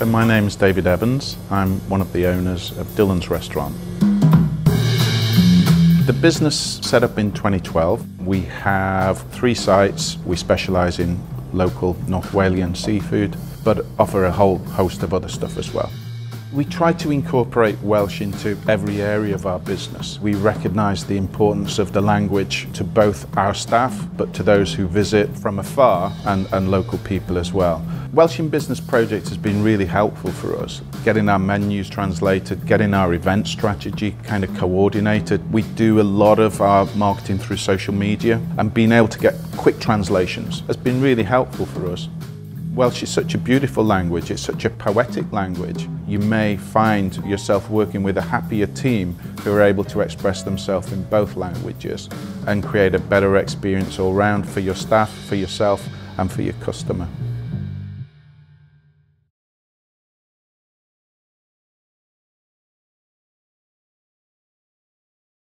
So my name is David Evans. I'm one of the owners of Dylan's Restaurant. The business set up in 2012. We have 3 sites. We specialise in local North Walian seafood, but offer a whole host of other stuff as well. We try to incorporate Welsh into every area of our business. We recognise the importance of the language to both our staff, but to those who visit from afar and local people as well. Welsh in Business project has been really helpful for us, getting our menus translated, getting our event strategy kind of coordinated. We do a lot of our marketing through social media, and being able to get quick translations has been really helpful for us. Welsh is such a beautiful language, it's such a poetic language. You may find yourself working with a happier team who are able to express themselves in both languages and create a better experience all round for your staff, for yourself and for your customer.